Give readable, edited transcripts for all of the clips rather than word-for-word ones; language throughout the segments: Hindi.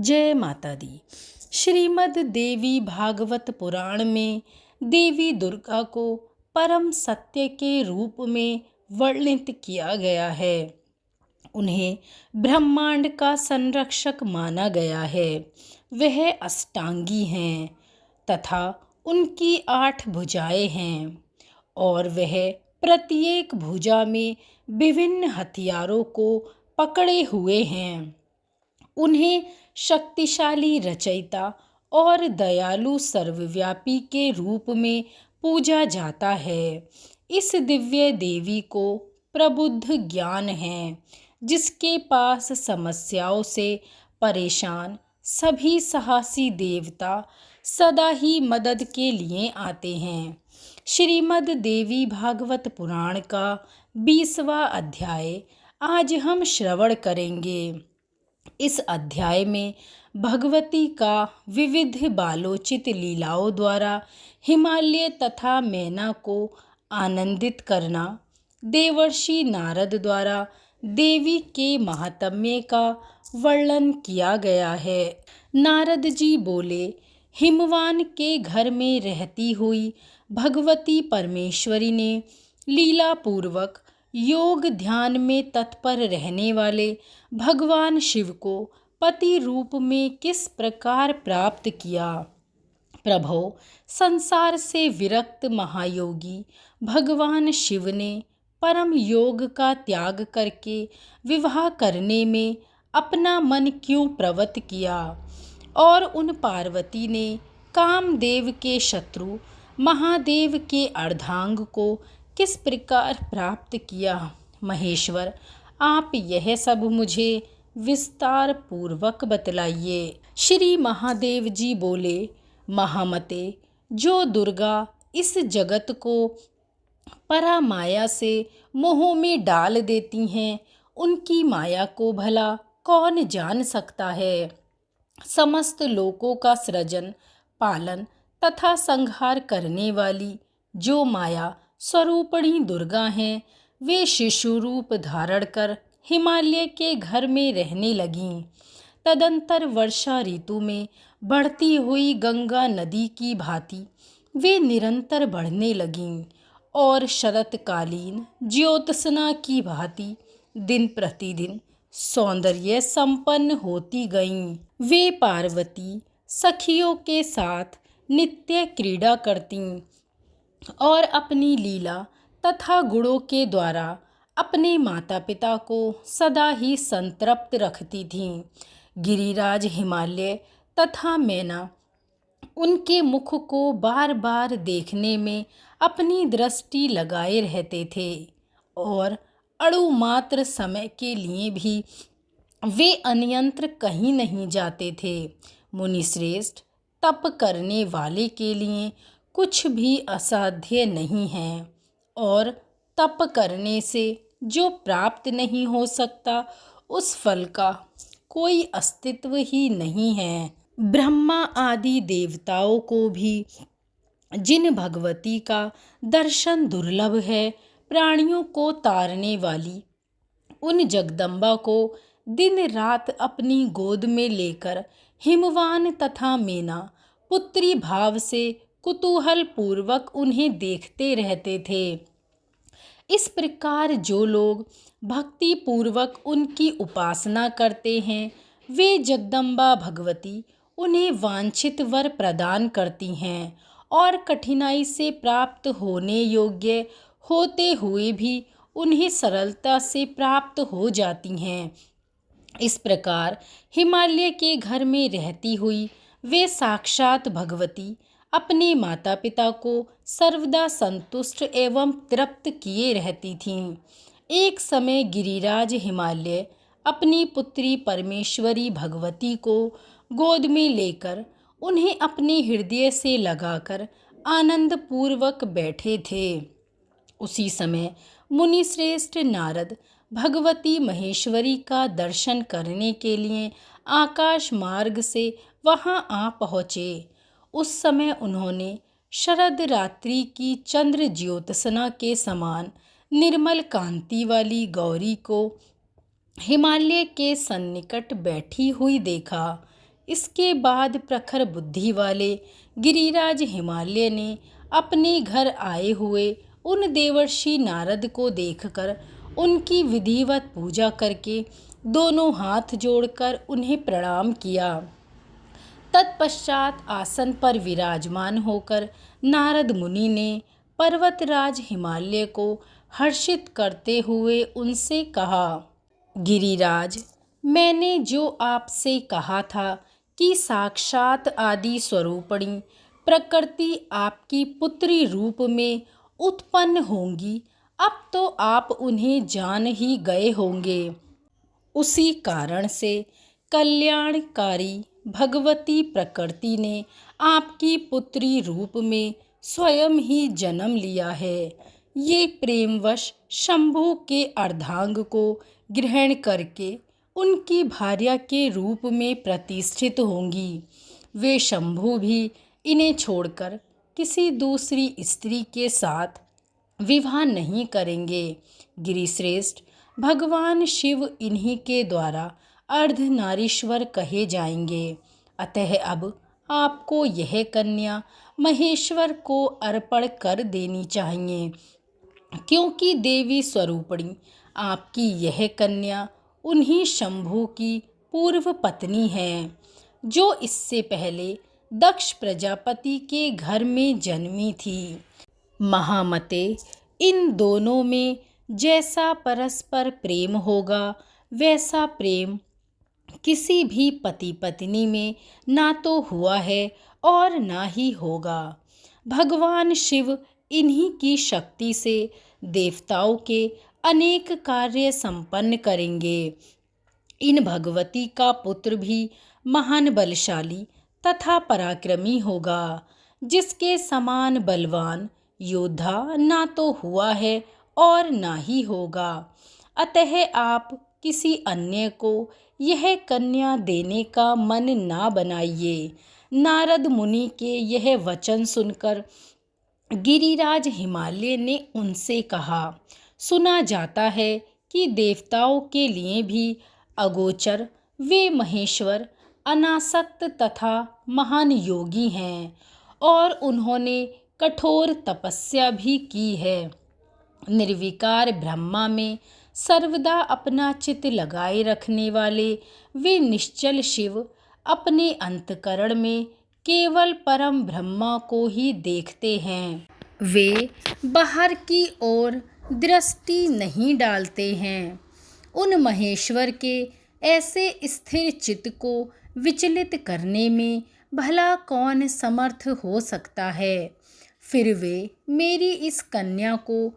जय माता दी। श्रीमद् देवी भागवत पुराण में देवी दुर्गा को परम सत्य के रूप में वर्णित किया गया है। उन्हें ब्रह्मांड का संरक्षक माना गया है। वह अष्टांगी हैं तथा उनकी 8 भुजाएं हैं और वह प्रत्येक भुजा में विभिन्न हथियारों को पकड़े हुए हैं। उन्हें शक्तिशाली रचयिता और दयालु सर्वव्यापी के रूप में पूजा जाता है। इस दिव्य देवी को प्रबुद्ध ज्ञान है, जिसके पास समस्याओं से परेशान सभी साहसी देवता सदा ही मदद के लिए आते हैं। श्रीमद् देवी भागवत पुराण का 20वां अध्याय आज हम श्रवण करेंगे। इस अध्याय में भगवती का विविध बालोचित लीलाओं द्वारा हिमालय तथा मैना को आनंदित करना, देवर्षि नारद द्वारा देवी के महात्म्य का वर्णन किया गया है। नारद जी बोले, हिमवान के घर में रहती हुई भगवती परमेश्वरी ने लीला पूर्वक योग ध्यान में तत्पर रहने वाले भगवान शिव को पति रूप में किस प्रकार प्राप्त किया। प्रभो, संसार से विरक्त महायोगी भगवान शिव ने परम योग का त्याग करके विवाह करने में अपना मन क्यों प्रवृत्त किया और उन पार्वती ने कामदेव के शत्रु महादेव के अर्धांग को किस प्रकार प्राप्त किया। महेश्वर, आप यह सब मुझे विस्तार पूर्वक बतलाइए। श्री महादेव जी बोले, महामते, जो दुर्गा इस जगत को परामाया से मोह में डाल देती हैं, उनकी माया को भला कौन जान सकता है। समस्त लोकों का सृजन, पालन तथा संहार करने वाली जो माया स्वरूपणी दुर्गा हैं, वे शिशु रूप धारण कर हिमालय के घर में रहने लगीं। तदंतर वर्षा ऋतु में बढ़ती हुई गंगा नदी की भांति वे निरंतर बढ़ने लगीं और शरतकालीन ज्योत्सना की भांति दिन प्रतिदिन सौंदर्य संपन्न होती गईं। वे पार्वती सखियों के साथ नित्य क्रीड़ा करतीं और अपनी लीला तथा गुणों के द्वारा अपने माता पिता को सदा ही संतृप्त रखती थीं। गिरिराज हिमालय तथा मैना उनके मुख को बार बार देखने में अपनी दृष्टि लगाए रहते थे और अणु मात्र समय के लिए भी वे अन्यंत्र कहीं नहीं जाते थे। मुनिश्रेष्ठ, तप करने वाले के लिए कुछ भी असाध्य नहीं है और तप करने से जो प्राप्त नहीं हो सकता, उस फल का कोई अस्तित्व ही नहीं है। ब्रह्मा आदि देवताओं को भी जिन भगवती का दर्शन दुर्लभ है, प्राणियों को तारने वाली उन जगदम्बा को दिन रात अपनी गोद में लेकर हिमवान तथा मैना पुत्री भाव से कुतूहल पूर्वक उन्हें देखते रहते थे। इस प्रकार जो लोग भक्ति पूर्वक उनकी उपासना करते हैं, वे जगदम्बा भगवती उन्हें वांछित वर प्रदान करती हैं और कठिनाई से प्राप्त होने योग्य होते हुए भी उन्हें सरलता से प्राप्त हो जाती हैं। इस प्रकार हिमालय के घर में रहती हुई वे साक्षात भगवती अपने माता पिता को सर्वदा संतुष्ट एवं तृप्त किए रहती थीं। एक समय गिरिराज हिमालय अपनी पुत्री परमेश्वरी भगवती को गोद में लेकर उन्हें अपने हृदय से लगाकर आनंद पूर्वक बैठे थे। उसी समय मुनिश्रेष्ठ नारद भगवती महेश्वरी का दर्शन करने के लिए आकाश मार्ग से वहां आ पहुँचे। उस समय उन्होंने शरद रात्रि की चंद्र ज्योत्सना के समान निर्मल कांति वाली गौरी को हिमालय के सन्निकट बैठी हुई देखा। इसके बाद प्रखर बुद्धि वाले गिरिराज हिमालय ने अपने घर आए हुए उन देवर्षि नारद को देखकर उनकी विधिवत पूजा करके दोनों हाथ जोड़कर उन्हें प्रणाम किया। तत्पश्चात आसन पर विराजमान होकर नारद मुनि ने पर्वतराज हिमालय को हर्षित करते हुए उनसे कहा, गिरिराज, मैंने जो आपसे कहा था कि साक्षात आदि स्वरूपणी प्रकृति आपकी पुत्री रूप में उत्पन्न होंगी, अब तो आप उन्हें जान ही गए होंगे। उसी कारण से कल्याणकारी भगवती प्रकृति ने आपकी पुत्री रूप में स्वयं ही जन्म लिया है। ये प्रेमवश शंभु के अर्धांग को ग्रहण करके उनकी भार्या के रूप में प्रतिष्ठित होंगी। वे शंभु भी इन्हें छोड़कर किसी दूसरी स्त्री के साथ विवाह नहीं करेंगे। गिरिश्रेष्ठ, भगवान शिव इन्हीं के द्वारा अर्धनारीश्वर कहे जाएंगे। अतः अब आपको यह कन्या महेश्वर को अर्पण कर देनी चाहिए, क्योंकि देवी स्वरूपणी आपकी यह कन्या उन्हीं शंभु की पूर्व पत्नी है, जो इससे पहले दक्ष प्रजापति के घर में जन्मी थी। महामते, इन दोनों में जैसा परस्पर प्रेम होगा, वैसा प्रेम किसी भी पति पत्नी में ना तो हुआ है और ना ही होगा। भगवान शिव इन्हीं की शक्ति से देवताओं के अनेक कार्य संपन्न करेंगे। इन भगवती का पुत्र भी महान बलशाली तथा पराक्रमी होगा, जिसके समान बलवान योद्धा ना तो हुआ है और ना ही होगा। अतः आप किसी अन्य को यह कन्या देने का मन ना बनाइए। नारद मुनि के यह वचन सुनकर गिरिराज हिमालय ने उनसे कहा, सुना जाता है कि देवताओं के लिए भी अगोचर वे महेश्वर अनासक्त तथा महान योगी हैं और उन्होंने कठोर तपस्या भी की है। निर्विकार ब्रह्मा में सर्वदा अपना चित्त लगाए रखने वाले वे निश्चल शिव अपने अंतकरण में केवल परम ब्रह्मा को ही देखते हैं। वे बाहर की ओर दृष्टि नहीं डालते हैं। उन महेश्वर के ऐसे स्थिर चित्त को विचलित करने में भला कौन समर्थ हो सकता है। फिर वे मेरी इस कन्या को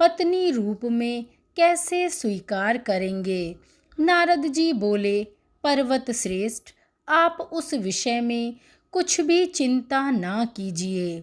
पत्नी रूप में कैसे स्वीकार करेंगे। नारद जी बोले, पर्वत श्रेष्ठ, आप उस विषय में कुछ भी चिंता ना कीजिए।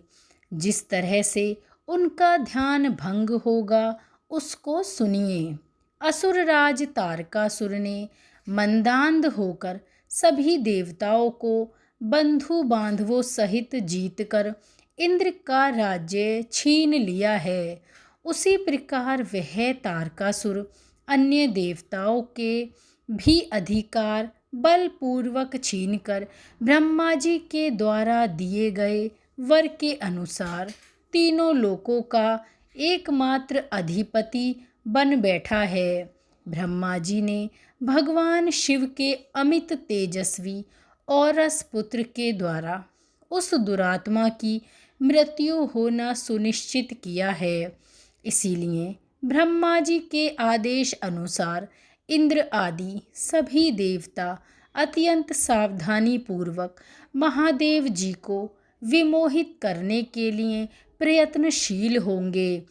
जिस तरह से उनका ध्यान भंग होगा उसको सुनिए। असुरराज तारकासुर ने मंदांध होकर सभी देवताओं को बंधु बांधवों सहित जीतकर इंद्र का राज्य छीन लिया है। उसी प्रकार वह तारकासुर अन्य देवताओं के भी अधिकार बलपूर्वक छीनकर ब्रह्मा जी के द्वारा दिए गए वर के अनुसार तीनों लोकों का एकमात्र अधिपति बन बैठा है। ब्रह्मा जी ने भगवान शिव के अमित तेजस्वी औरस पुत्र के द्वारा उस दुरात्मा की मृत्यु होना सुनिश्चित किया है। इसीलिए ब्रह्मा जी के आदेश अनुसार इंद्र आदि सभी देवता अत्यंत सावधानी पूर्वक महादेव जी को विमोहित करने के लिए प्रयत्नशील होंगे।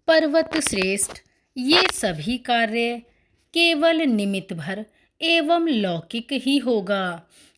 पर्वत श्रेष्ठ, ये सभी कार्य केवल निमित्त भर एवं लौकिक ही होगा।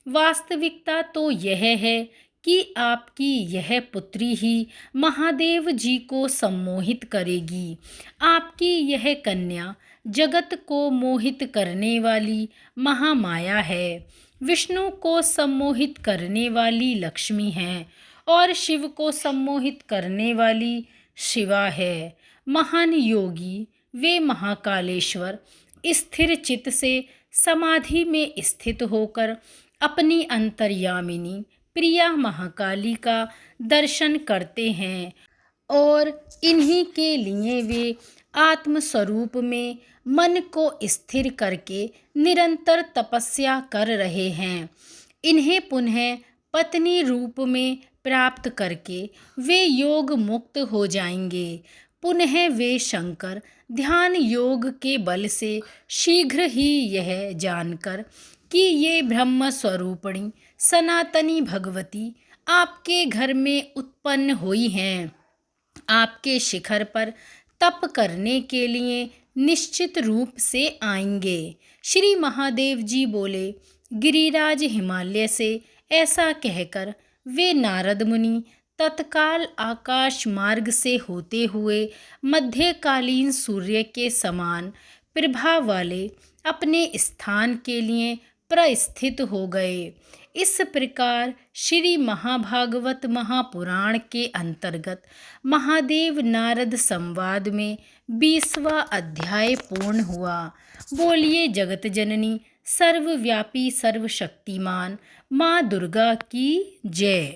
वास्तविकता तो यह है कि आपकी यह पुत्री ही महादेव जी को सम्मोहित करेगी। आपकी यह कन्या जगत को मोहित करने वाली महामाया है, विष्णु को सम्मोहित करने वाली लक्ष्मी है और शिव को सम्मोहित करने वाली शिवा है। महान योगी वे महाकालेश्वर स्थिर चित्त से समाधि में स्थित होकर अपनी अंतर्यामिनी प्रिया महाकाली का दर्शन करते हैं और इन्हीं के लिए वे आत्मस्वरूप में मन को स्थिर करके निरंतर तपस्या कर रहे हैं। इन्हें पुनः पत्नी रूप में प्राप्त करके वे योग मुक्त हो जाएंगे। पुनः वे शंकर ध्यान योग के बल से शीघ्र ही यह जानकर कि ये ब्रह्म स्वरूपिणी सनातनी भगवती आपके घर में उत्पन्न हुई हैं, आपके शिखर पर तप करने के लिए निश्चित रूप से आएंगे। श्री महादेव जी बोले, गिरिराज हिमालय से ऐसा कहकर वे नारद मुनि तत्काल आकाश मार्ग से होते हुए मध्यकालीन सूर्य के समान प्रभा वाले अपने स्थान के लिए प्रस्थित हो गए। इस प्रकार श्री महाभागवत महापुराण के अंतर्गत महादेव नारद संवाद में 20वां अध्याय पूर्ण हुआ। बोलिए जगत जननी सर्वव्यापी सर्वशक्तिमान माँ दुर्गा की जय।